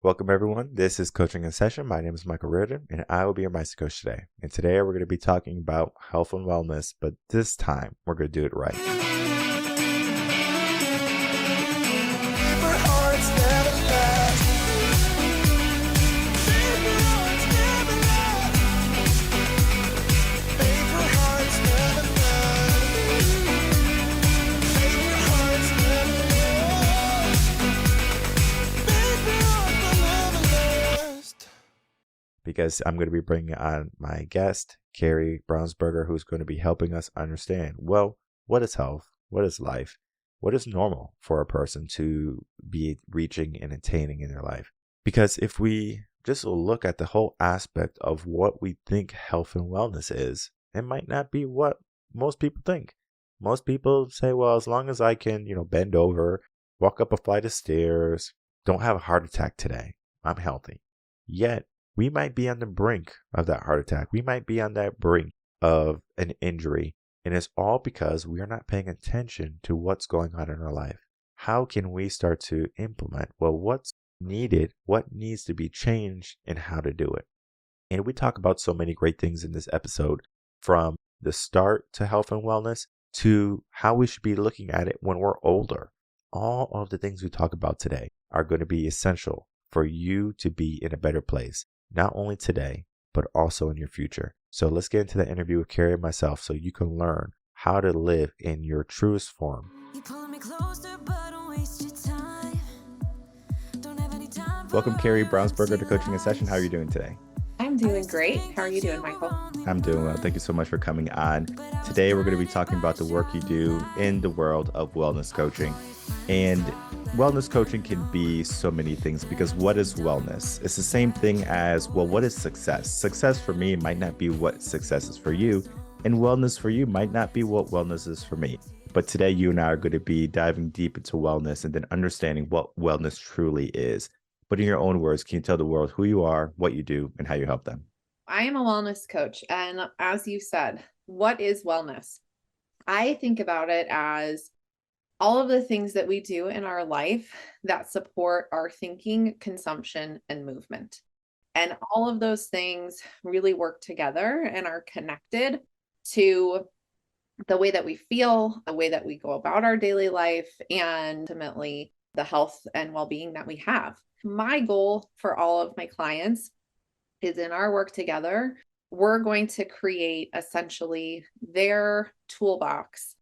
Welcome, everyone. This is Coaching in Session. My name is Michael Rearden, and I will be your mindset coach today. And today we're going to be talking about health and wellness, but this time we're going to do it right. Because I'm going to be bringing on my guest, Kari Brownsberger, who's going to be helping us understand, well, what is health? What is life? What is normal for a person to be reaching and attaining in their life? Because if we just look at the whole aspect of what we think health and wellness is, it might not be what most people think. Most people say, well, as long as I can, bend over, walk up a flight of stairs, don't have a heart attack today, I'm healthy. Yet, we might be on the brink of that heart attack. We might be on that brink of an injury. And it's all because we are not paying attention to what's going on in our life. How can we start to implement, what's needed, what needs to be changed, and how to do it? And we talk about so many great things in this episode, from the start to health and wellness to how we should be looking at it when we're older. All of the things we talk about today are going to be essential for you to be in a better place. Not only today, but also in your future. So let's get into the interview with Kari and myself so you can learn how to live in your truest form. Welcome, Kari Brownsberger, to Coaching in Session. How are you doing today? I'm doing great. How are you doing, Michael? I'm doing well. Thank you so much for coming on. Today, we're going to be talking about the work you do in the world of wellness coaching. And wellness coaching can be so many things, because what is wellness? It's the same thing as, what is success? Success for me might not be what success is for you, and wellness for you might not be what wellness is for me. But today, you and I are going to be diving deep into wellness and then understanding what wellness truly is. But in your own words, can you tell the world who you are, what you do, and how you help them? I am a wellness coach. And as you said, what is wellness? I think about it as all of the things that we do in our life that support our thinking, consumption, and movement. And all of those things really work together and are connected to the way that we feel, the way that we go about our daily life, and ultimately the health and well-being that we have. My goal for all of my clients is, in our work together, we're going to create essentially their toolbox,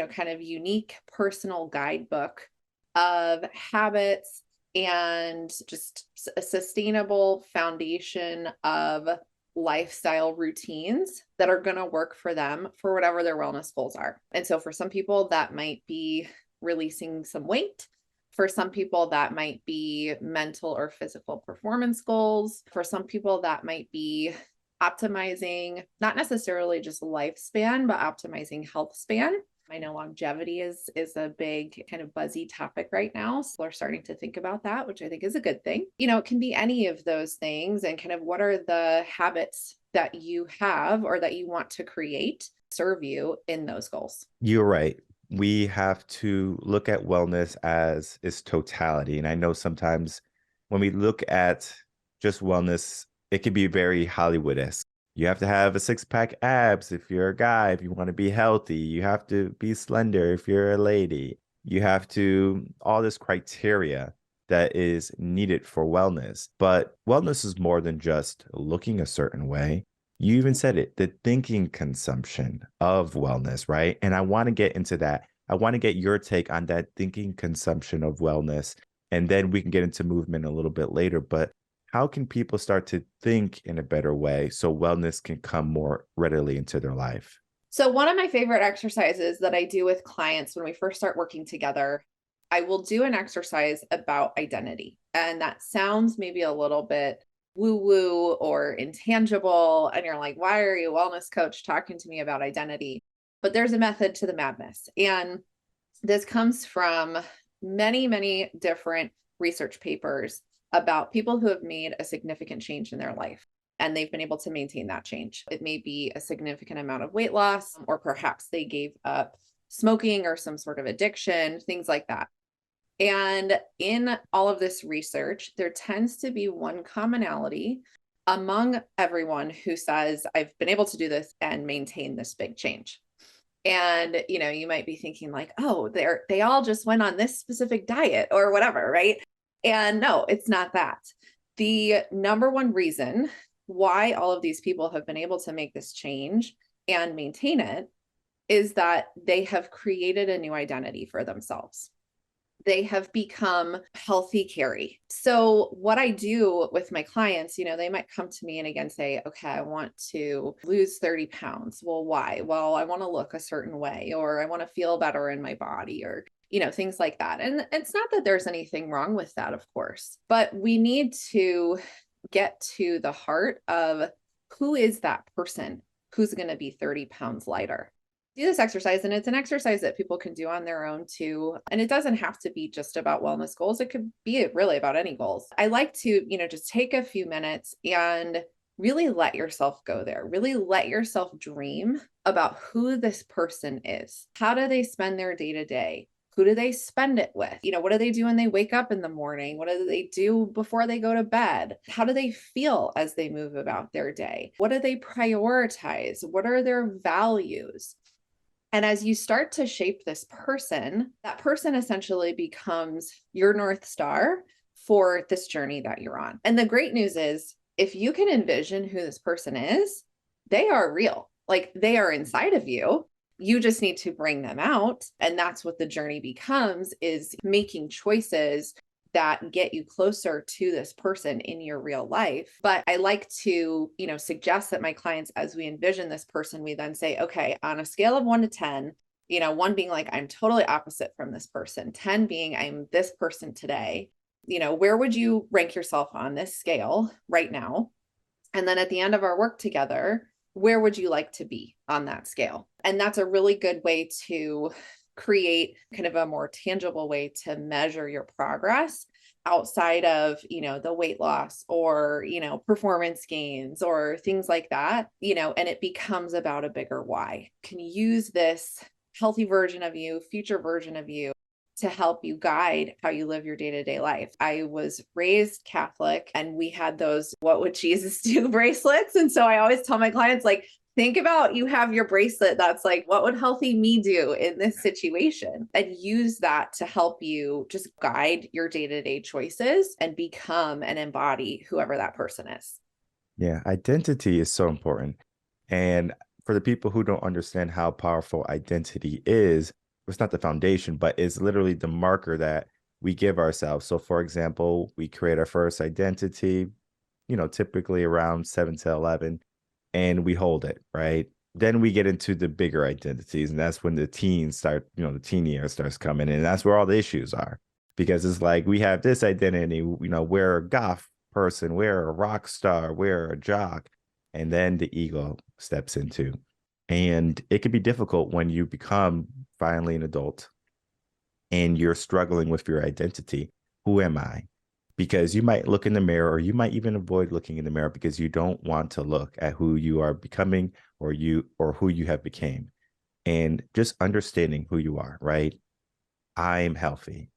kind of unique personal guidebook of habits and just a sustainable foundation of lifestyle routines that are going to work for them for whatever their wellness goals are. And so for some people, that might be releasing some weight. For some people, that might be mental or physical performance goals. For some people, that might be optimizing, not necessarily just lifespan, but optimizing health span. I know longevity is a big kind of buzzy topic right now. So we're starting to think about that, which I think is a good thing. It can be any of those things, and kind of what are the habits that you have or that you want to create serve you in those goals. You're right. We have to look at wellness as its totality. And I know sometimes when we look at just wellness, it can be very Hollywood-esque. You have to have a six-pack abs if you're a guy, if you want to be healthy. You have to be slender if you're a lady. You have to, all this criteria that is needed for wellness. But wellness is more than just looking a certain way. You even said it, the thinking consumption of wellness, right? And I want to get into that. I want to get your take on that thinking consumption of wellness. And then we can get into movement a little bit later. But how can people start to think in a better way so wellness can come more readily into their life? So one of my favorite exercises that I do with clients when we first start working together, I will do an exercise about identity. And that sounds maybe a little bit woo-woo or intangible. And you're like, why are you a wellness coach talking to me about identity? But there's a method to the madness. And this comes from many, many different research papers about people who have made a significant change in their life, and they've been able to maintain that change. It may be a significant amount of weight loss, or perhaps they gave up smoking or some sort of addiction, things like that. And in all of this research, there tends to be one commonality among everyone who says, I've been able to do this and maintain this big change. And, you might be thinking like, oh, they all just went on this specific diet or whatever, right? And no, it's not that. The number one reason why all of these people have been able to make this change and maintain it is that they have created a new identity for themselves. They have become healthy Kari. So what I do with my clients, they might come to me and again say, okay, I want to lose 30 pounds. Well, why? Well, I want to look a certain way, or I want to feel better in my body, or things like that. And it's not that there's anything wrong with that, of course, but we need to get to the heart of who is that person who's going to be 30 pounds lighter. Do this exercise, and it's an exercise that people can do on their own too. And it doesn't have to be just about wellness goals. It could be really about any goals. I like to, just take a few minutes and really let yourself go there. Really let yourself dream about who this person is. How do they spend their day to day? Who do they spend it with? What do they do when they wake up in the morning? What do they do before they go to bed? How do they feel as they move about their day? What do they prioritize? What are their values? And as you start to shape this person, that person essentially becomes your North Star for this journey that you're on. And the great news is, if you can envision who this person is, they are real. Like, they are inside of you. You just need to bring them out. And that's what the journey becomes, is making choices that get you closer to this person in your real life. But I like to, suggest that my clients, as we envision this person, we then say, okay, on a scale of 1 to 10, 1 being like, I'm totally opposite from this person, 10 being I'm this person today, where would you rank yourself on this scale right now? And then at the end of our work together, where would you like to be on that scale? And that's a really good way to create kind of a more tangible way to measure your progress outside of, the weight loss or, performance gains or things like that, and it becomes about a bigger why. Can use this healthy version of you, future version of you, to help you guide how you live your day-to-day life. I was raised Catholic, and we had those "what would Jesus do" bracelets. And so I always tell my clients, like, think about, you have your bracelet that's like, what would healthy me do in this situation? And use that to help you just guide your day-to-day choices and become and embody whoever that person is. Yeah, identity is so important. And for the people who don't understand how powerful identity is, it's not the foundation, but it's literally the marker that we give ourselves. So, for example, we create our first identity, typically around 7 to 11, and we hold it, right? Then we get into the bigger identities, and that's when the teens start, the teen year starts coming in, and that's where all the issues are. Because it's like, we have this identity, we're a goth person, we're a rock star, we're a jock, and then the ego steps into. And it can be difficult when you become finally an adult and you're struggling with your identity. Who am I? Because you might look in the mirror, or you might even avoid looking in the mirror because you don't want to look at who you are becoming, or who you have became. And just understanding who you are, right? I am healthy.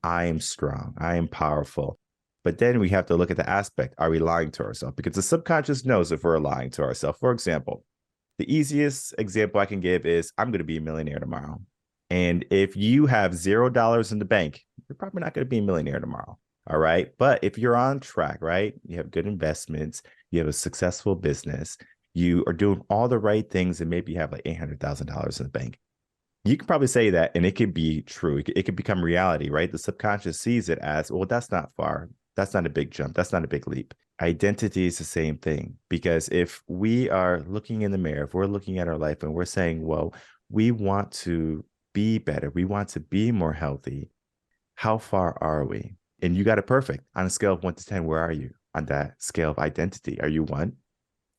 I am strong. I am powerful. But then we have to look at the aspect. Are we lying to ourselves? Because the subconscious knows if we're lying to ourselves. For example, the easiest example I can give is, I'm going to be a millionaire tomorrow. And if you have $0 in the bank, you're probably not going to be a millionaire tomorrow. All right. But if you're on track, right, you have good investments, you have a successful business, you are doing all the right things, and maybe you have like $800,000 in the bank. You can probably say that, and it could be true. It could become reality, right? The subconscious sees it as, well, that's not far. That's not a big jump. That's not a big leap. Identity is the same thing, because if we are looking in the mirror, if we're looking at our life and we're saying, well, we want to be better, we want to be more healthy, how far are we? And you got it perfect. On a scale of 1 to 10, where are you on that scale of identity? Are you 1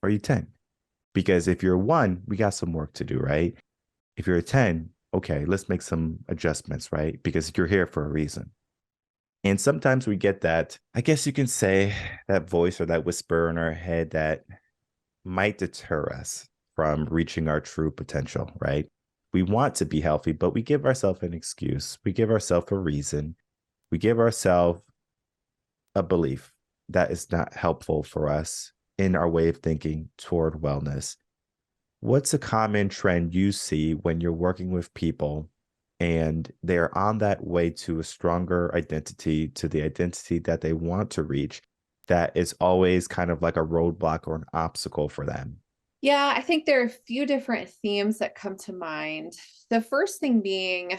or are you 10? Because if you're 1, we got some work to do, right? If you're a 10, okay, let's make some adjustments, right? Because you're here for a reason. And sometimes we get that, I guess you can say, that voice or that whisper in our head that might deter us from reaching our true potential, right? We want to be healthy, but we give ourselves an excuse. We give ourselves a reason. we give ourselves a belief that is not helpful for us in our way of thinking toward wellness. What's a common trend you see when you're working with people and they're on that way to a stronger identity, to the identity that they want to reach, that is always kind of like a roadblock or an obstacle for them? Yeah, I think there are a few different themes that come to mind. The first thing being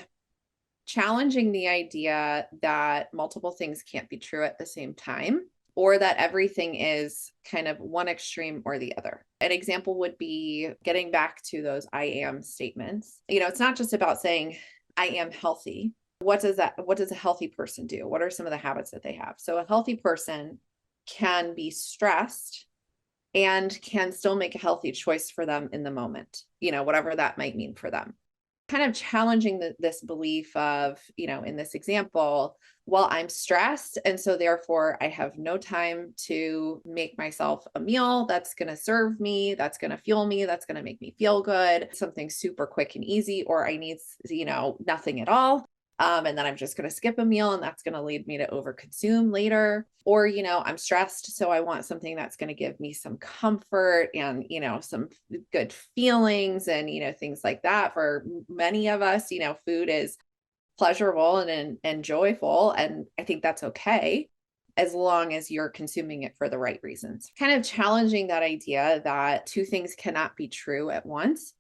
challenging the idea that multiple things can't be true at the same time, or that everything is kind of one extreme or the other. An example would be getting back to those I am statements. It's not just about saying I am healthy. What does a healthy person do? What are some of the habits that they have? So a healthy person can be stressed and can still make a healthy choice for them in the moment, whatever that might mean for them. Kind of challenging this belief of, in this example, well, I'm stressed, and so therefore I have no time to make myself a meal that's going to serve me, that's going to fuel me, that's going to make me feel good, something super quick and easy, or I need, nothing at all. And then I'm just going to skip a meal and that's going to lead me to overconsume later. Or, I'm stressed, so I want something that's going to give me some comfort and, some good feelings and, things like that. For many of us, food is pleasurable and joyful. And I think that's okay as long as you're consuming it for the right reasons. Kind of challenging that idea that two things cannot be true at once.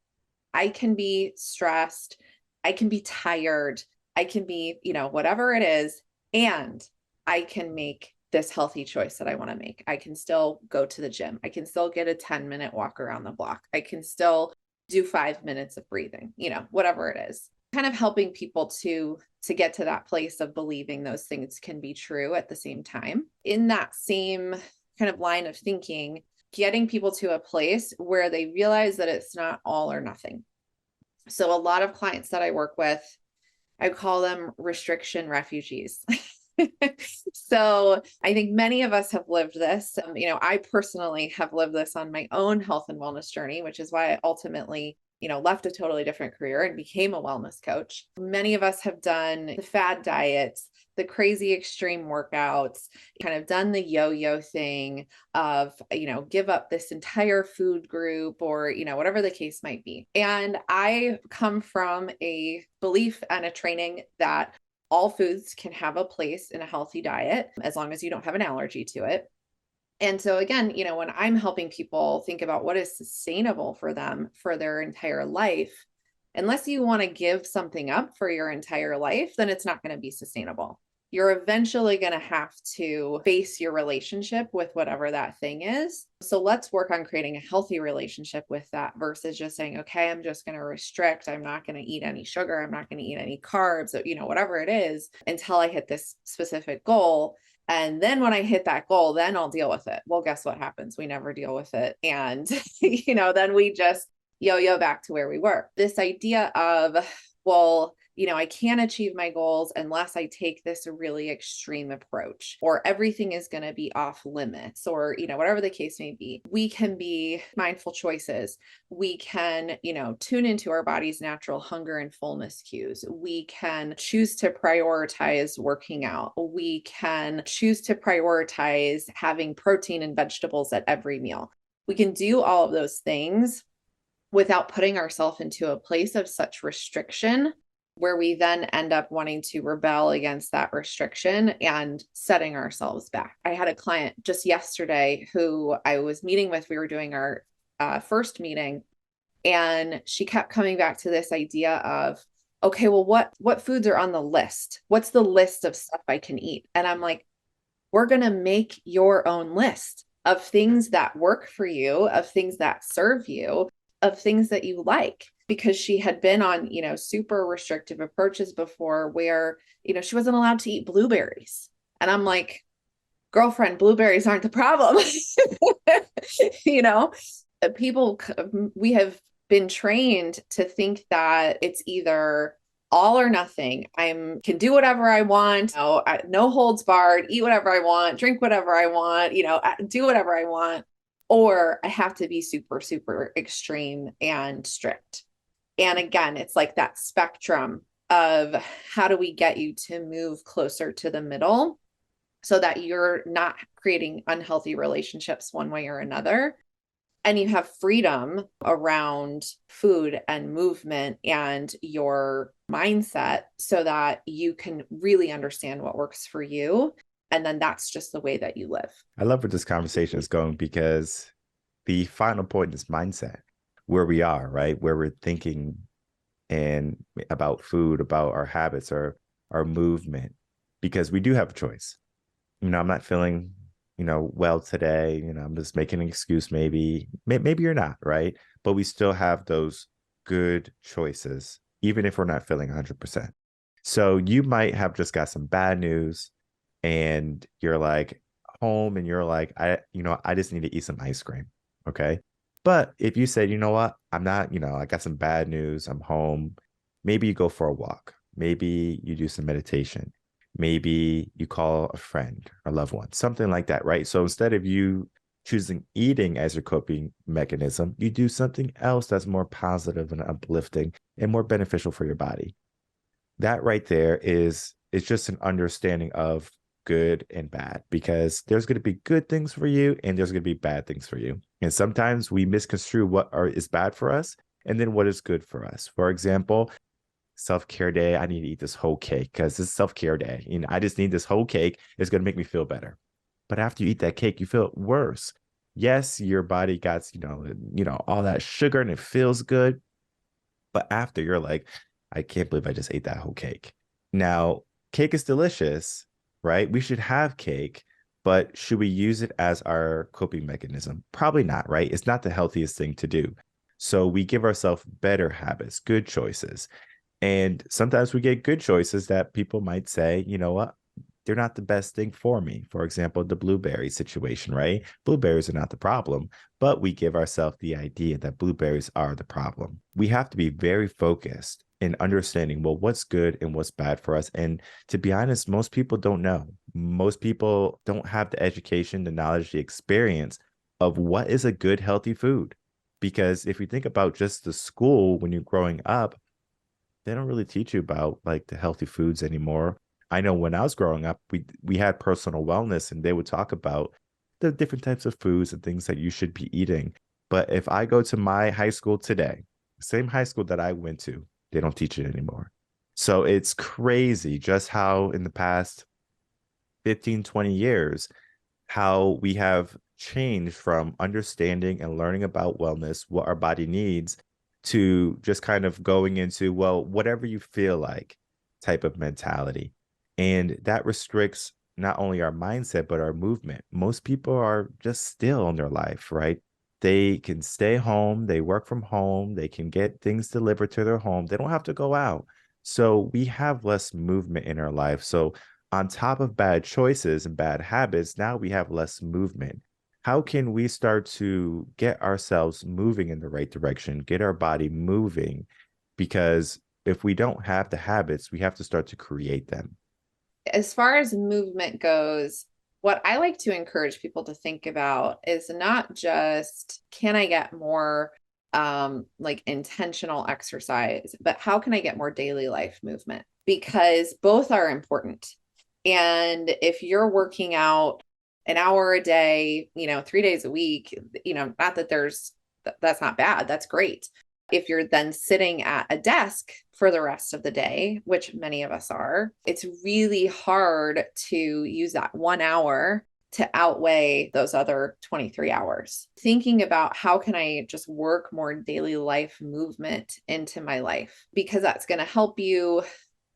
I can be stressed, I can be tired, I can be, whatever it is, and I can make this healthy choice that I want to make. I can still go to the gym. I can still get a 10-minute walk around the block. I can still do 5 minutes of breathing, whatever it is. Kind of helping people to get to that place of believing those things can be true at the same time. In that same kind of line of thinking, getting people to a place where they realize that it's not all or nothing. So a lot of clients that I work with, I call them restriction refugees. So I think many of us have lived this. I personally have lived this on my own health and wellness journey, which is why I ultimately, left a totally different career and became a wellness coach. Many of us have done the fad diets, the crazy extreme workouts, kind of done the yo-yo thing of, give up this entire food group or, whatever the case might be. And I come from a belief and a training that all foods can have a place in a healthy diet as long as you don't have an allergy to it. And so again, when I'm helping people think about what is sustainable for them for their entire life, unless you want to give something up for your entire life, then it's not going to be sustainable. You're eventually going to have to face your relationship with whatever that thing is. So let's work on creating a healthy relationship with that versus just saying, okay, I'm just going to restrict. I'm not going to eat any sugar. I'm not going to eat any carbs, whatever it is until I hit this specific goal. And then when I hit that goal, then I'll deal with it. Well, guess what happens? We never deal with it. And, then we just yo-yo back to where we were. This idea of, well, I can't achieve my goals unless I take this really extreme approach, or everything is going to be off limits, or, whatever the case may be. We can be mindful choices. We can, tune into our body's natural hunger and fullness cues. We can choose to prioritize working out. We can choose to prioritize having protein and vegetables at every meal. We can do all of those things without putting ourselves into a place of such restriction where we then end up wanting to rebel against that restriction and setting ourselves back. I had a client just yesterday who I was meeting with. We were doing our first meeting, and she kept coming back to this idea of, okay, well, what foods are on the list? What's the list of stuff I can eat? And I'm like, we're going to make your own list of things that work for you, of things that serve you, of things that you like. Because she had been on, super restrictive approaches before where, she wasn't allowed to eat blueberries. And I'm like, girlfriend, blueberries aren't the problem. People, we have been trained to think that it's either all or nothing. I can do whatever I want, no holds barred, eat whatever I want, drink whatever I want, do whatever I want, or I have to be super, super extreme and strict. And again, it's like that spectrum of how do we get you to move closer to the middle so that you're not creating unhealthy relationships one way or another. And you have freedom around food and movement and your mindset so that you can really understand what works for you. And then that's just the way that you live. I love where this conversation is going because the final point is mindset, where we are, right? Where we're thinking and about food, about our habits, our movement, because we do have a choice. I'm not feeling, well today. I'm just making an excuse. Maybe you're not, right? But we still have those good choices, even if we're not feeling 100%. So you might have just got some bad news and you're like home and you're like, I just need to eat some ice cream. Okay. But if you said, you know what, I'm not, I got some bad news, I'm home, maybe you go for a walk, maybe you do some meditation, maybe you call a friend or loved one, something like that, right? So instead of you choosing eating as your coping mechanism, you do something else that's more positive and uplifting and more beneficial for your body. That right there is it's just an understanding of good and bad, because there's going to be good things for you and there's going to be bad things for you. And sometimes we misconstrue is bad for us and then what is good for us. For example, self-care day, I need to eat this whole cake because this is self-care day. I just need this whole cake. It's going to make me feel better. But after you eat that cake, you feel worse. Yes, your body got, all that sugar and it feels good. But after, you're like, I can't believe I just ate that whole cake. Now, cake is delicious, right? We should have cake, but should we use it as our coping mechanism? Probably not, right? It's not the healthiest thing to do. So we give ourselves better habits, good choices. And sometimes we get good choices that people might say, you know what? They're not the best thing for me. For example, the blueberry situation, right? Blueberries are not the problem, but we give ourselves the idea that blueberries are the problem. We have to be very focused in understanding, well, what's good and what's bad for us. And to be honest, most people don't know. Most people don't have the education, the knowledge, the experience of what is a good, healthy food. Because if you think about just the school when you're growing up, they don't really teach you about like the healthy foods anymore. I know when I was growing up, we had personal wellness and they would talk about the different types of foods and things that you should be eating. But if I go to my high school today, same high school that I went to, they don't teach it anymore. So it's crazy just how in the past 15, 20 years, how we have changed from understanding and learning about wellness, what our body needs, to just kind of going into, well, whatever you feel like type of mentality. And that restricts not only our mindset, but our movement. Most people are just still in their life, right? They can stay home, they work from home, they can get things delivered to their home. They don't have to go out. So we have less movement in our life. So on top of bad choices and bad habits, now we have less movement. How can we start to get ourselves moving in the right direction, get our body moving? Because if we don't have the habits, we have to start to create them. As far as movement goes, what I like to encourage people to think about is not just, can I get more like intentional exercise, but how can I get more daily life movement? Because both are important. And if you're working out an hour a day, 3 days a week, not that that's not bad, that's great. If you're then sitting at a desk for the rest of the day, which many of us are, it's really hard to use that 1 hour to outweigh those other 23 hours. Thinking about how can I just work more daily life movement into my life, because that's going to help you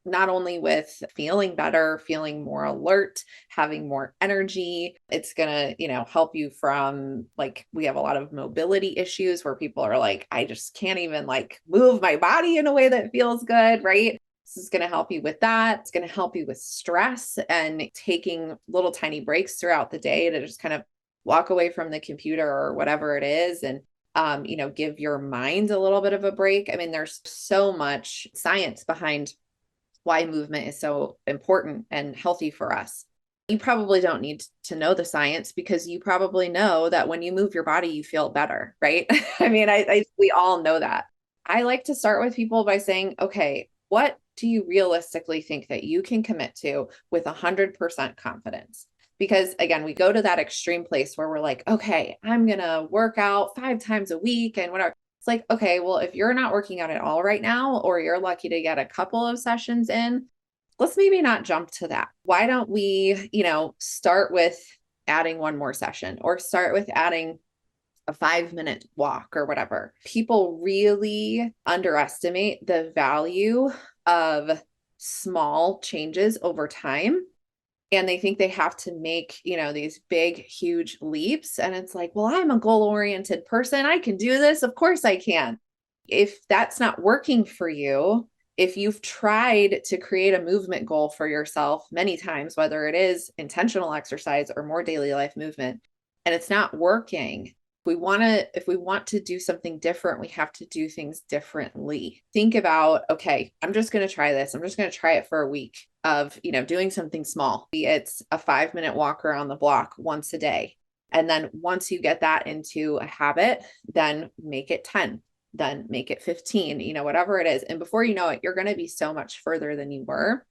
not only with feeling better, feeling more alert, having more energy. It's going to, help you from, like, we have a lot of mobility issues where people are like, I just can't even like move my body in a way that feels good, right? This is going to help you with that. It's going to help you with stress and taking little tiny breaks throughout the day to just kind of walk away from the computer or whatever it is and give your mind a little bit of a break. I mean, there's so much science behind why movement is so important and healthy for us. You probably don't need to know the science, because you probably know that when you move your body, you feel better, right? I mean, we all know that. I like to start with people by saying, okay, What do you realistically think that you can commit to with 100% confidence? Because again, we go to that extreme place where we're like, okay, I'm going to work out 5 times a week and whatever. It's like, okay, well, if you're not working out at all right now, or you're lucky to get a couple of sessions in, let's maybe not jump to that. Why don't we, start with adding one more session, or start with adding a 5-minute walk or whatever. People really underestimate the value of small changes over time. And they think they have to make, these big, huge leaps. And it's like, well, I'm a goal-oriented person. I can do this. Of course I can. If that's not working for you, if you've tried to create a movement goal for yourself many times, whether it is intentional exercise or more daily life movement, and it's not working, if we want to do something different, we have to do things differently. Think about, okay, I'm just going to try this. I'm just going to try it for a week of, doing something small. It's a 5-minute walk around the block once a day. And then once you get that into a habit, then make it 10, then make it 15, whatever it is. And before you know it, you're going to be so much further than you were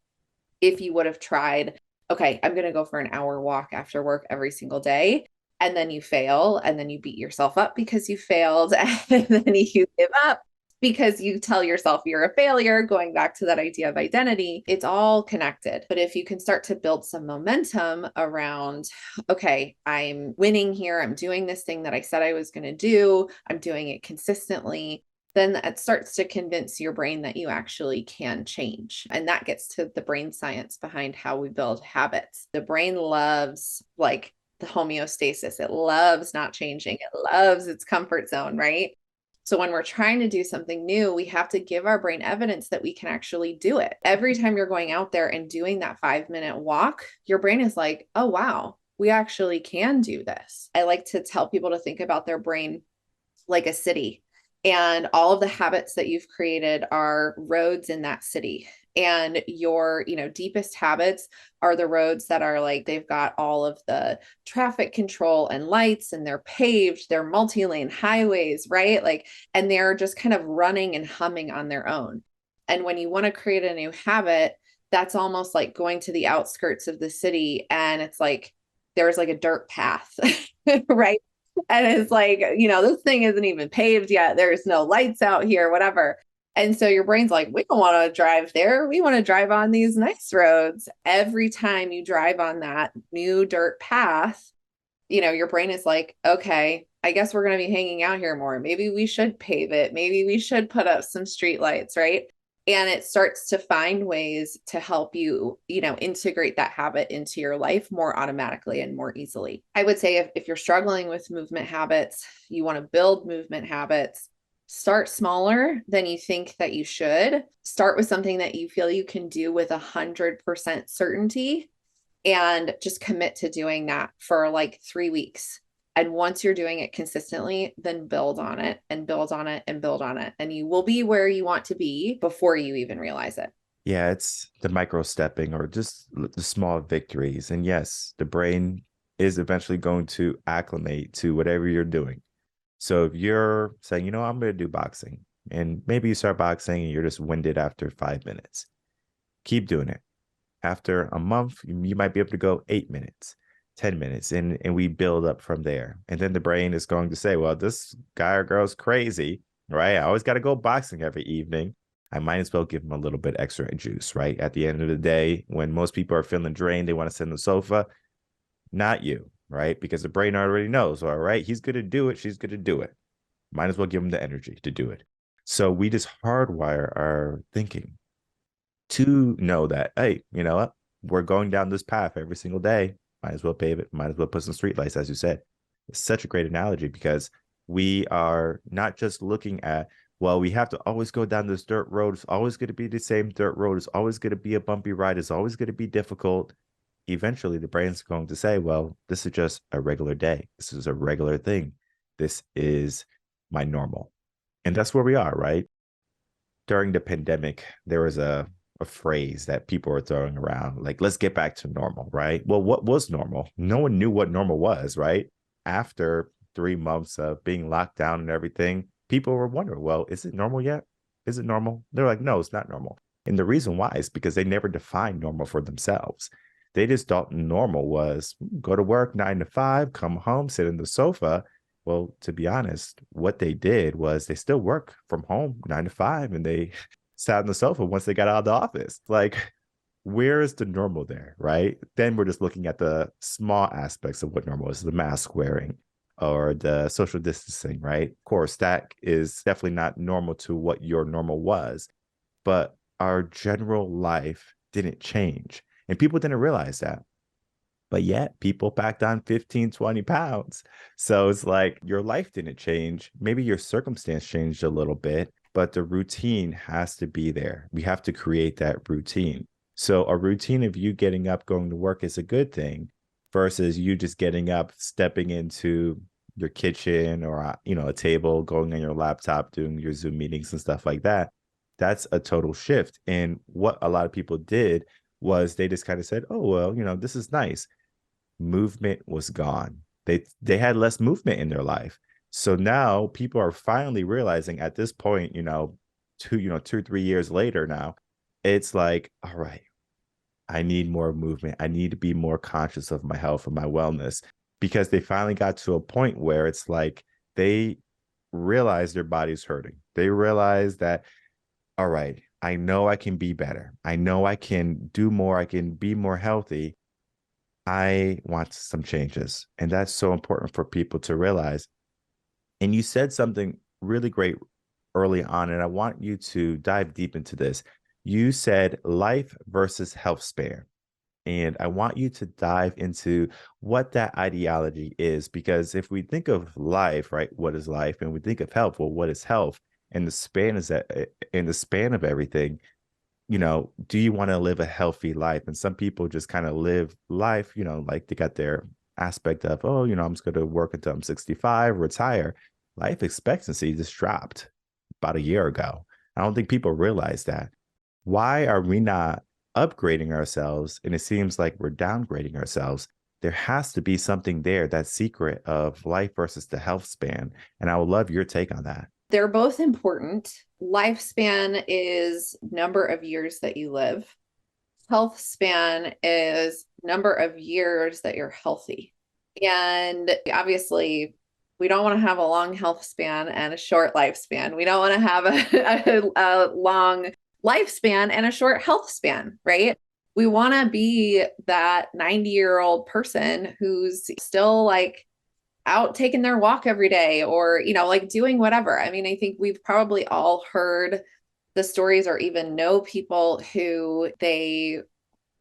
if you would have tried, okay, I'm going to go for an hour walk after work every single day. And then you fail, and then you beat yourself up because you failed, and then you give up because you tell yourself you're a failure, going back to that idea of identity. It's all connected. But if you can start to build some momentum around, okay, I'm winning here, I'm doing this thing that I said I was going to do, I'm doing it consistently, then that starts to convince your brain that you actually can change. And that gets to the brain science behind how we build habits. The brain loves the homeostasis. It loves not changing. It loves its comfort zone, right? So when we're trying to do something new, we have to give our brain evidence that we can actually do it. Every time you're going out there and doing that 5-minute walk, your brain is like, oh, wow, we actually can do this. I like to tell people to think about their brain like a city, and all of the habits that you've created are roads in that city. And your, deepest habits are the roads that are like, they've got all of the traffic control and lights, and they're paved, they're multi-lane highways, right? And they're just kind of running and humming on their own. And when you want to create a new habit, that's almost like going to the outskirts of the city, and it's like, there's like a dirt path, right? And it's like, this thing isn't even paved yet. There's no lights out here, whatever. And so your brain's like, we don't want to drive there. We want to drive on these nice roads. Every time you drive on that new dirt path, your brain is like, okay, I guess we're going to be hanging out here more. Maybe we should pave it. Maybe we should put up some street lights, right? And it starts to find ways to help you, integrate that habit into your life more automatically and more easily. I would say if you're struggling with movement habits, you want to build movement habits, start smaller than you think that you should. Start with something that you feel you can do with 100% certainty, and just commit to doing that for like 3 weeks. And once you're doing it consistently, then build on it and build on it and build on it. And you will be where you want to be before you even realize it. Yeah, it's the micro stepping or just the small victories. And yes, the brain is eventually going to acclimate to whatever you're doing. So if you're saying, I'm going to do boxing, and maybe you start boxing and you're just winded after 5 minutes, keep doing it. After a month, you might be able to go 8 minutes, 10 minutes, and we build up from there. And then the brain is going to say, well, this guy or girl's crazy, right? I always got to go boxing every evening. I might as well give them a little bit extra juice, right? At the end of the day, when most people are feeling drained, they want to sit on the sofa. Not you, right? Because the brain already knows, all right, he's going to do it. She's going to do it. Might as well give them the energy to do it. So we just hardwire our thinking to know that, hey, you know what? We're going down this path every single day. Might as well pave it. Might as well put some streetlights, as you said. It's such a great analogy because we are not just looking at, well, we have to always go down this dirt road. It's always going to be the same dirt road. It's always going to be a bumpy ride. It's always going to be difficult. Eventually, the brain's going to say, well, this is just a regular day. This is a regular thing. This is my normal. And that's where we are, right? During the pandemic, there was a phrase that people were throwing around, like, let's get back to normal, right? Well, what was normal? No one knew what normal was, right? After 3 months of being locked down and everything, people were wondering, well, is it normal yet? Is it normal? They're like, no, it's not normal. And the reason why is because they never defined normal for themselves. They just thought normal was go to work 9 to 5, come home, sit in the sofa. Well, to be honest, what they did was they still work from home 9 to 5 and they sat on the sofa once they got out of the office. Like, where is the normal there, right? Then we're just looking at the small aspects of what normal is, the mask wearing or the social distancing, right? Of course, that is definitely not normal to what your normal was, but our general life didn't change. And people didn't realize that. But yet people packed on 15, 20 pounds. So it's like your life didn't change. Maybe your circumstance changed a little bit, but the routine has to be there. We have to create that routine. So a routine of you getting up, going to work is a good thing versus you just getting up, stepping into your kitchen or a table, going on your laptop, doing your Zoom meetings and stuff like that. That's a total shift. And what a lot of people did was they just kind of said, oh, well, this is nice. Movement was gone. They had less movement in their life. So now people are finally realizing at this point, 2, 3 years later now, it's like, all right, I need more movement. I need to be more conscious of my health and my wellness because they finally got to a point where it's like they realize their body's hurting. They realize that, all right, I know I can be better. I know I can do more. I can be more healthy. I want some changes. And that's so important for people to realize. And you said something really great early on, and I want you to dive deep into this. You said life versus health span. And I want you to dive into what that ideology is, because if we think of life, right, what is life? And we think of health, well, what is health? And the span is that in the span of everything, do you want to live a healthy life? And some people just kind of live life, like they got their aspect of, oh, I'm just going to work until I'm 65, retire. Life expectancy just dropped about a year ago. I don't think people realize that. Why are we not upgrading ourselves? And it seems like we're downgrading ourselves. There has to be something there, that secret of life versus the health span. And I would love your take on that. They're both important. Lifespan is number of years that you live. Health span is number of years that you're healthy. And obviously, we don't want to have a long health span and a short lifespan. We don't want to have a long lifespan and a short health span, right? We want to be that 90-year-old person who's still like out taking their walk every day or, like doing whatever. I mean, I think we've probably all heard the stories or even know people who they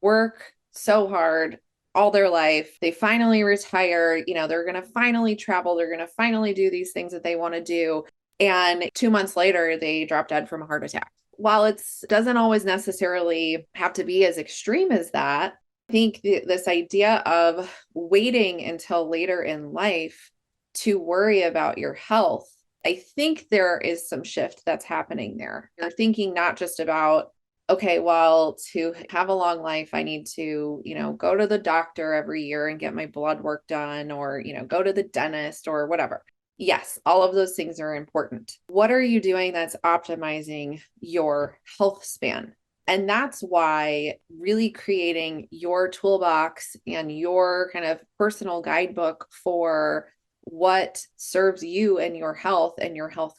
work so hard all their life. They finally retire, they're going to finally travel. They're going to finally do these things that they want to do. And 2 months later, they drop dead from a heart attack. While it doesn't always necessarily have to be as extreme as that, I think this idea of waiting until later in life to worry about your health, I think there is some shift that's happening there. You're thinking not just about, okay, well, to have a long life, I need to, go to the doctor every year and get my blood work done or, go to the dentist or whatever. Yes, all of those things are important. What are you doing that's optimizing your health span? And that's why really creating your toolbox and your kind of personal guidebook for what serves you and your health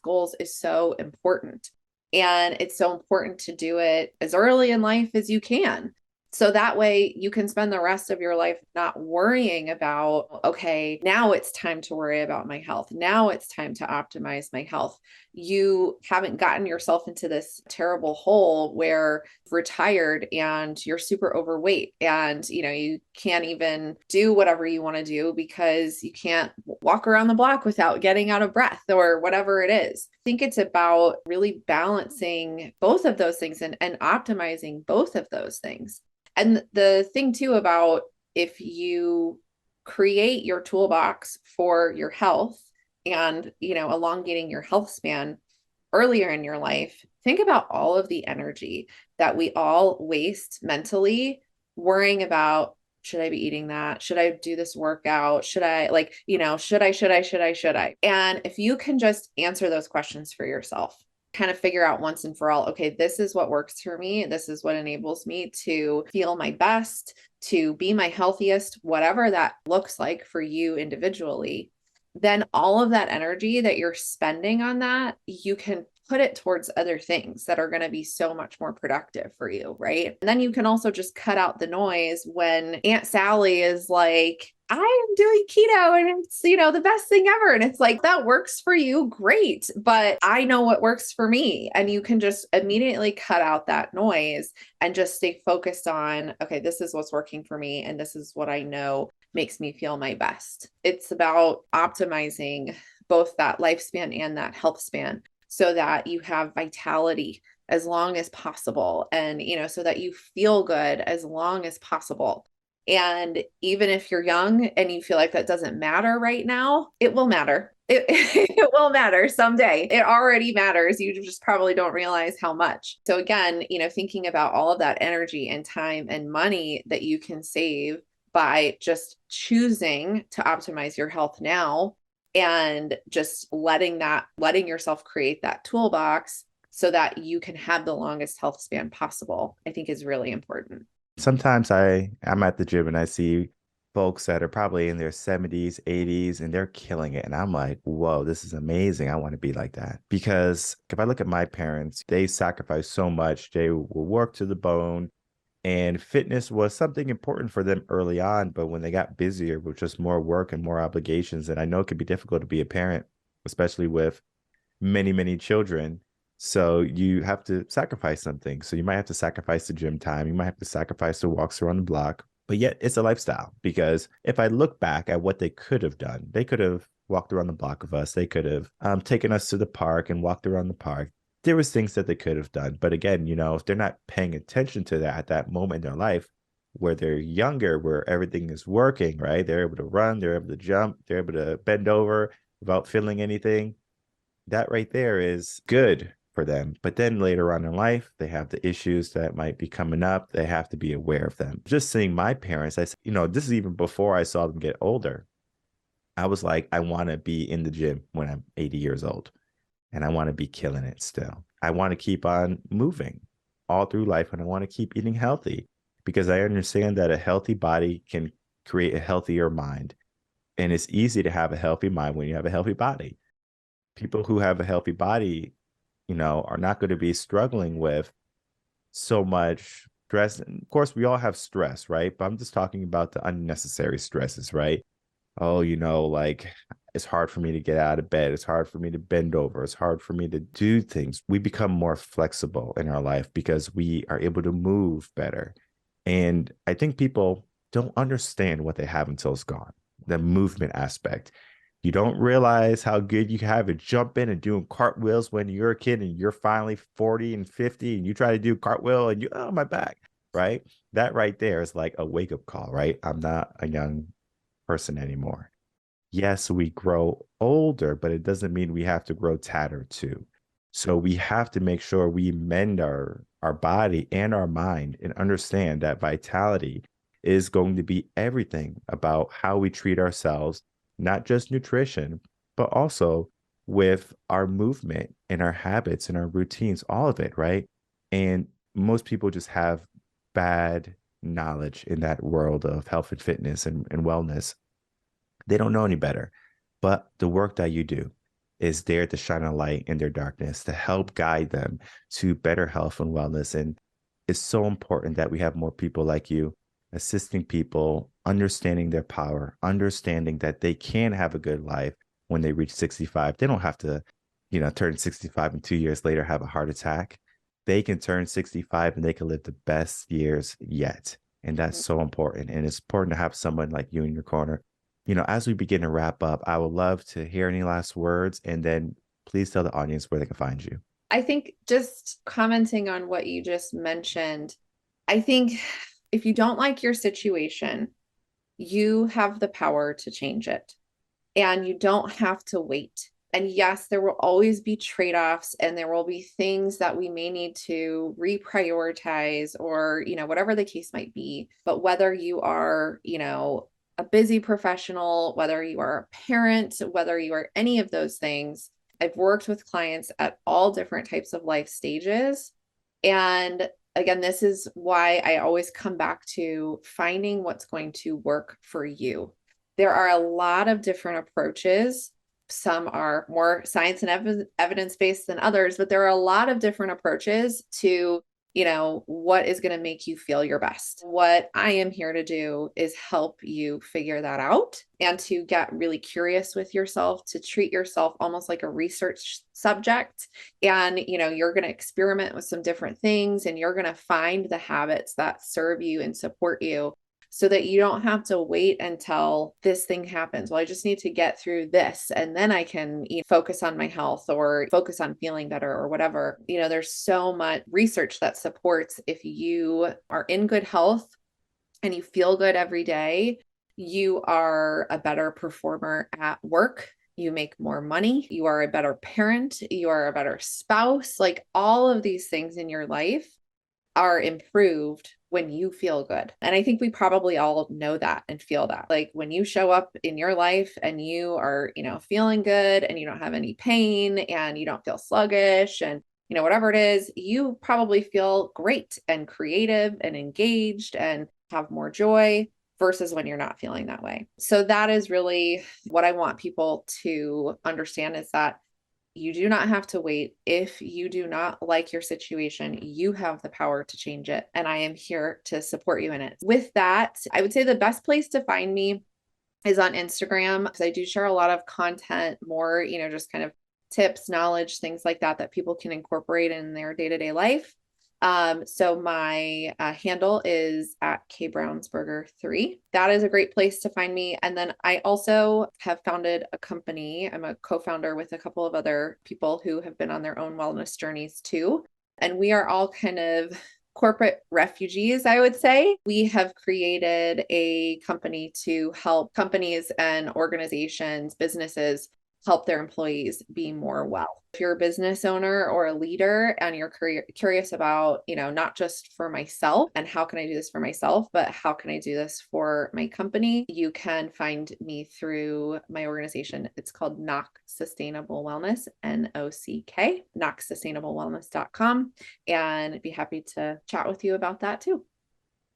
goals is so important. And it's so important to do it as early in life as you can. So that way you can spend the rest of your life not worrying about, okay, now it's time to worry about my health. Now it's time to optimize my health. You haven't gotten yourself into this terrible hole where you're retired and you're super overweight and, you can't even do whatever you want to do because you can't walk around the block without getting out of breath or whatever it is. I think it's about really balancing both of those things and optimizing both of those things. And the thing too about if you create your toolbox for your health and, elongating your health span earlier in your life, think about all of the energy that we all waste mentally worrying about, should I be eating that? Should I do this workout? Should I should I? And if you can just answer those questions for yourself kind of figure out once and for all, okay, this is what works for me. This is what enables me to feel my best, to be my healthiest, whatever that looks like for you individually. Then all of that energy that you're spending on that, you can put it towards other things that are going to be so much more productive for you, right? And then you can also just cut out the noise when Aunt Sally is like, I am doing keto and it's, the best thing ever. And it's like, that works for you. Great. But I know what works for me. And you can just immediately cut out that noise and just stay focused on, okay, this is what's working for me. And this is what I know makes me feel my best. It's about optimizing both that lifespan and that health span so that you have vitality as long as possible. And, so that you feel good as long as possible. And even if you're young and you feel like that doesn't matter right now, it will matter. It will matter someday. It already matters. You just probably don't realize how much. So again, thinking about all of that energy and time and money that you can save by just choosing to optimize your health now and just letting yourself create that toolbox so that you can have the longest health span possible, I think is really important. Sometimes I'm at the gym and I see folks that are probably in their 70s, 80s, and they're killing it. And I'm like, whoa, this is amazing. I want to be like that. Because if I look at my parents, they sacrificed so much. They will work to the bone. And fitness was something important for them early on. But when they got busier with just more work and more obligations, and I know it can be difficult to be a parent, especially with many, many children. So you have to sacrifice something. So you might have to sacrifice the gym time. You might have to sacrifice the walks around the block. But yet it's a lifestyle, because if I look back at what they could have done, they could have walked around the block of us. They could have taken us to the park and walked around the park. There was things that they could have done. But again, if they're not paying attention to that at that moment in their life, where they're younger, where everything is working, right? They're able to run, they're able to jump, they're able to bend over without feeling anything. That right there is good for them. But then later on in life, they have the issues that might be coming up. They have to be aware of them. Just seeing my parents, this is even before I saw them get older. I was like, I want to be in the gym when I'm 80 years old, and I want to be killing it still. I want to keep on moving all through life, and I want to keep eating healthy, because I understand that a healthy body can create a healthier mind. And it's easy to have a healthy mind when you have a healthy body. People who have a healthy body, are not going to be struggling with so much stress. And of course, we all have stress, right? But I'm just talking about the unnecessary stresses, right? Oh, like it's hard for me to get out of bed. It's hard for me to bend over. It's hard for me to do things. We become more flexible in our life because we are able to move better. And I think people don't understand what they have until it's gone. The movement aspect. You don't realize how good you have it jumping and doing cartwheels when you're a kid and you're finally 40 and 50 and you try to do cartwheel and oh, my back, right? That right there is like a wake up call, right? I'm not a young person anymore. Yes, we grow older, but it doesn't mean we have to grow tattered too. So we have to make sure we mend our body and our mind and understand that vitality is going to be everything about how we treat ourselves, not just nutrition, but also with our movement and our habits and our routines, all of it, right? And most people just have bad knowledge in that world of health and fitness and wellness. They don't know any better. But the work that you do is there to shine a light in their darkness, to help guide them to better health and wellness. And it's so important that we have more people like you assisting people, understanding their power, understanding that they can have a good life when they reach 65. They don't have to, turn 65 and 2 years later have a heart attack. They can turn 65 and they can live the best years yet. And that's so important. And it's important to have someone like you in your corner. As we begin to wrap up, I would love to hear any last words, and then please tell the audience where they can find you. I think just commenting on what you just mentioned, I think if you don't like your situation, you have the power to change it, and you don't have to wait. And yes, there will always be trade-offs, and there will be things that we may need to reprioritize or, whatever the case might be. But whether you are, a busy professional, whether you are a parent, whether you are any of those things, I've worked with clients at all different types of life stages. And again, this is why I always come back to finding what's going to work for you. There are a lot of different approaches. Some are more science and evidence-based than others, but there are a lot of different approaches to what is going to make you feel your best. What I am here to do is help you figure that out and to get really curious with yourself, to treat yourself almost like a research subject. And, you're going to experiment with some different things and you're going to find the habits that serve you and support you so that you don't have to wait until this thing happens. Well, I just need to get through this and then I can focus on my health or focus on feeling better or whatever. There's so much research that supports if you are in good health and you feel good every day, you are a better performer at work. You make more money. You are a better parent. You are a better spouse. Like all of these things in your life are improved when you feel good. And I think we probably all know that and feel that. Like when you show up in your life and you are, feeling good and you don't have any pain and you don't feel sluggish and, whatever it is, you probably feel great and creative and engaged and have more joy versus when you're not feeling that way. So that is really what I want people to understand is that you do not have to wait. If you do not like your situation, you have the power to change it. And I am here to support you in it. With that, I would say the best place to find me is on Instagram because I do share a lot of content, more, just kind of tips, knowledge, things like that, that people can incorporate in their day-to-day life. So my handle is at Kari Brownsberger 3. That is a great place to find me. And then I also have founded a company. I'm a co-founder with a couple of other people who have been on their own wellness journeys too. And we are all kind of corporate refugees, I would say. We have created a company to help companies and organizations, businesses help their employees be more well. If you're a business owner or a leader and you're curious about, not just for myself and how can I do this for myself, but how can I do this for my company, you can find me through my organization. It's called Knock Sustainable Wellness, NOCK, knocksustainablewellness.com. And I'd be happy to chat with you about that too.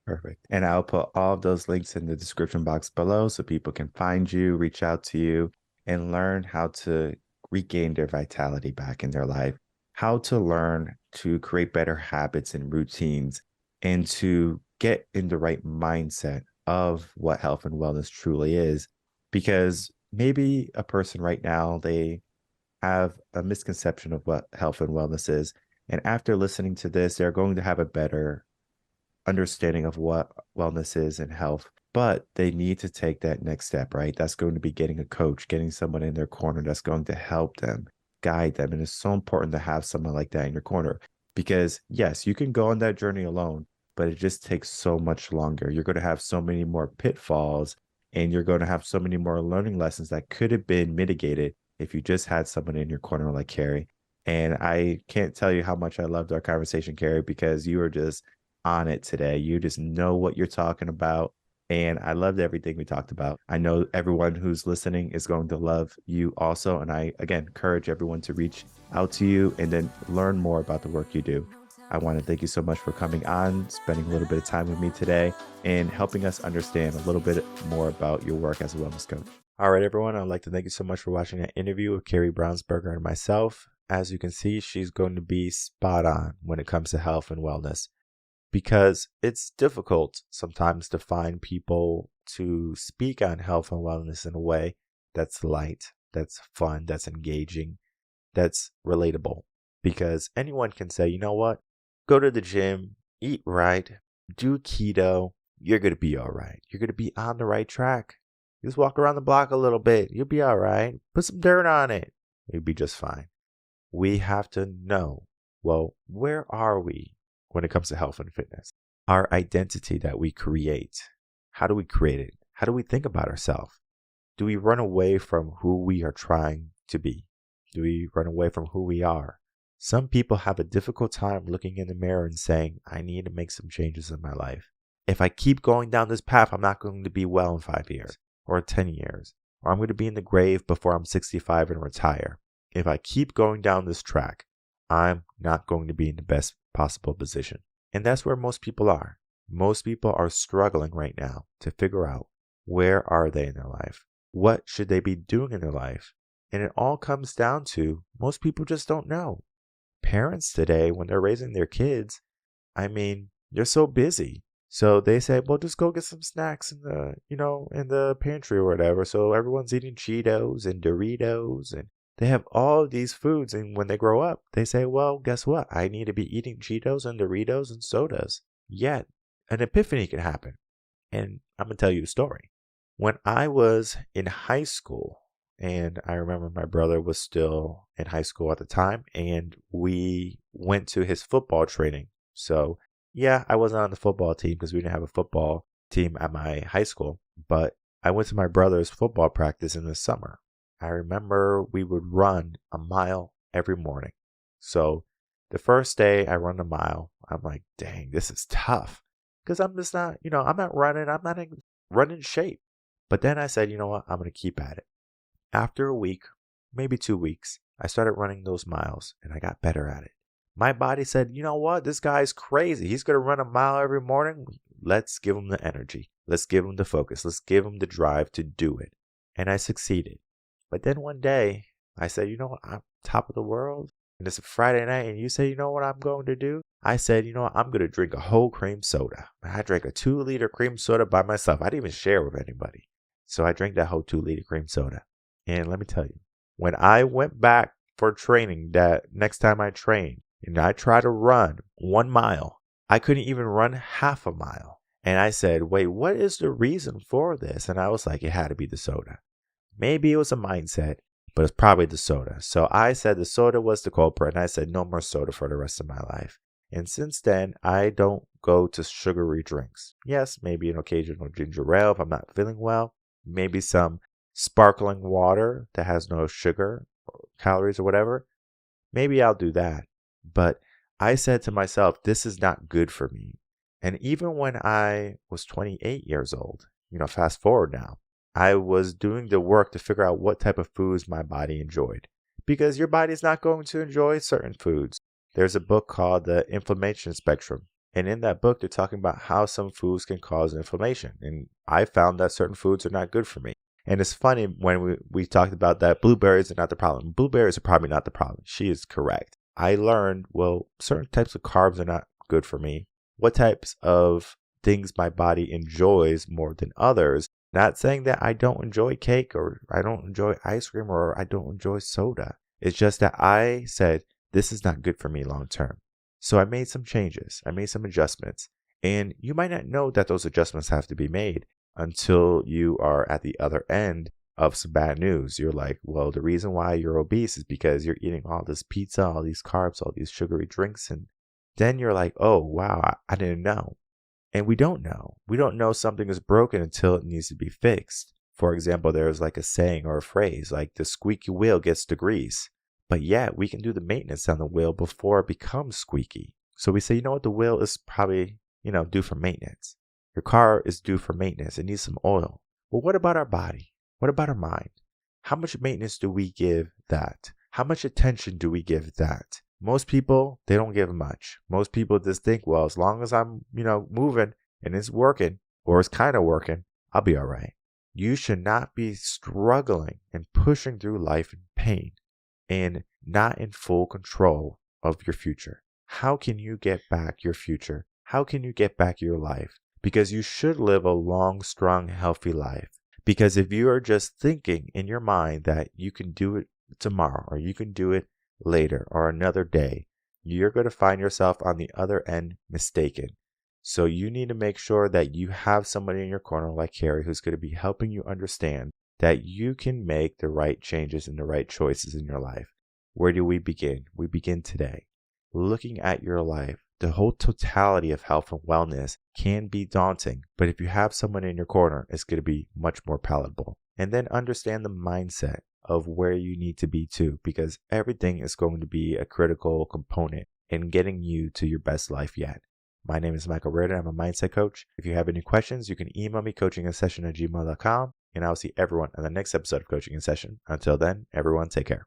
Perfect. And I'll put all of those links in the description box below so people can find you, reach out to you, and learn how to regain their vitality back in their life, how to learn to create better habits and routines, and to get in the right mindset of what health and wellness truly is. Because maybe a person right now, they have a misconception of what health and wellness is. And after listening to this, they're going to have a better understanding of what wellness is and health, but they need to take that next step, right? That's going to be getting a coach, getting someone in their corner that's going to help them, guide them. And it's so important to have someone like that in your corner because, yes, you can go on that journey alone, but it just takes so much longer. You're going to have so many more pitfalls and you're going to have so many more learning lessons that could have been mitigated if you just had someone in your corner like Kari. And I can't tell you how much I loved our conversation, Kari, because you were just on it today. You just know what you're talking about. And I loved everything we talked about. I know everyone who's listening is going to love you also. And I, again, encourage everyone to reach out to you and then learn more about the work you do. I want to thank you so much for coming on, spending a little bit of time with me today, and helping us understand a little bit more about your work as a wellness coach. All right, everyone. I'd like to thank you so much for watching that interview with Kari Brownsberger and myself. As you can see, she's going to be spot on when it comes to health and wellness, because it's difficult sometimes to find people to speak on health and wellness in a way that's light, that's fun, that's engaging, that's relatable. Because anyone can say, you know what, go to the gym, eat right, do keto, you're going to be all right. You're going to be on the right track. Just walk around the block a little bit. You'll be all right. Put some dirt on it. You'll be just fine. We have to know, well, where are we when it comes to health and fitness? Our identity that we create. How do we create it? How do we think about ourselves? Do we run away from who we are trying to be? Do we run away from who we are? Some people have a difficult time looking in the mirror and saying, I need to make some changes in my life. If I keep going down this path, I'm not going to be well in 5 years or 10 years, or I'm going to be in the grave before I'm 65 and retire. if I keep going down this track, I'm not going to be in the best possible position. And that's where most people are. Most people are struggling right now to figure out where are they in their life? What should they be doing in their life? And it all comes down to most people just don't know. Parents today, when they're raising their kids, they're so busy. So they say, well, just go get some snacks in the pantry or whatever. So everyone's eating Cheetos and Doritos, and they have all of these foods. And when they grow up, they say, well, guess what? I need to be eating Cheetos and Doritos and sodas. Yet an epiphany can happen. And I'm going to tell you a story. When I was in high school, and I remember my brother was still in high school at the time, and we went to his football training. So yeah, I wasn't on the football team because we didn't have a football team at my high school, but I went to my brother's football practice in the summer. I remember we would run a mile every morning. So the first day I run a mile, I'm like, dang, this is tough. Because I'm just not, I'm not in running shape. But then I said, you know what, I'm going to keep at it. After a week, maybe 2 weeks, I started running those miles and I got better at it. My body said, you know what, this guy's crazy. He's going to run a mile every morning. Let's give him the energy. Let's give him the focus. Let's give him the drive to do it. And I succeeded. But then one day, I said, you know what, I'm top of the world. And it's a Friday night, and you say, you know what I'm going to do? I said, you know what, I'm going to drink a whole cream soda. I drank a 2-liter cream soda by myself. I didn't even share with anybody. So I drank that whole 2-liter cream soda. And let me tell you, when I went back for training, that next time I trained, and I tried to run 1 mile, I couldn't even run half a mile. And I said, wait, what is the reason for this? And I was like, it had to be the soda. Maybe it was a mindset, but it's probably the soda. So I said the soda was the culprit, and I said no more soda for the rest of my life. And since then, I don't go to sugary drinks. Yes, maybe an occasional ginger ale if I'm not feeling well. Maybe some sparkling water that has no sugar or calories or whatever. Maybe I'll do that. But I said to myself, this is not good for me. And even when I was 28 years old, fast forward now, I was doing the work to figure out what type of foods my body enjoyed. Because your body's not going to enjoy certain foods. There's a book called The Inflammation Spectrum. And in that book, they're talking about how some foods can cause inflammation. And I found that certain foods are not good for me. And it's funny when we talked about that blueberries are not the problem. Blueberries are probably not the problem. She is correct. I learned, certain types of carbs are not good for me. What types of things my body enjoys more than others. Not saying that I don't enjoy cake or I don't enjoy ice cream or I don't enjoy soda. It's just that I said, this is not good for me long term. So I made some changes. I made some adjustments. And you might not know that those adjustments have to be made until you are at the other end of some bad news. You're like, well, the reason why you're obese is because you're eating all this pizza, all these carbs, all these sugary drinks. And then you're like, oh, wow, I didn't know. And we don't know. We don't know something is broken until it needs to be fixed. For example, there's like a saying or a phrase like the squeaky wheel gets the grease. But yet we can do the maintenance on the wheel before it becomes squeaky. So we say, you know what, the wheel is probably, due for maintenance. Your car is due for maintenance. It needs some oil. Well, what about our body? What about our mind? How much maintenance do we give that? How much attention do we give that? Most people, they don't give much. Most people just think, well, as long as I'm, moving and it's working or it's kind of working, I'll be all right. You should not be struggling and pushing through life in pain and not in full control of your future. How can you get back your future? How can you get back your life? Because you should live a long, strong, healthy life. Because if you are just thinking in your mind that you can do it tomorrow or you can do it later or another day, you're going to find yourself on the other end mistaken. So you need to make sure that you have somebody in your corner like Kari who's going to be helping you understand that you can make the right changes and the right choices in your life. Where do we begin? We begin today. Looking at your life, the whole totality of health and wellness can be daunting, but if you have someone in your corner, it's going to be much more palatable. And then understand the mindset of where you need to be too, because everything is going to be a critical component in getting you to your best life yet. My name is Michael Rearden. I'm a mindset coach. If you have any questions, you can email me coachinginsession@gmail.com, and I'll see everyone on the next episode of Coaching in Session. Until then, everyone take care.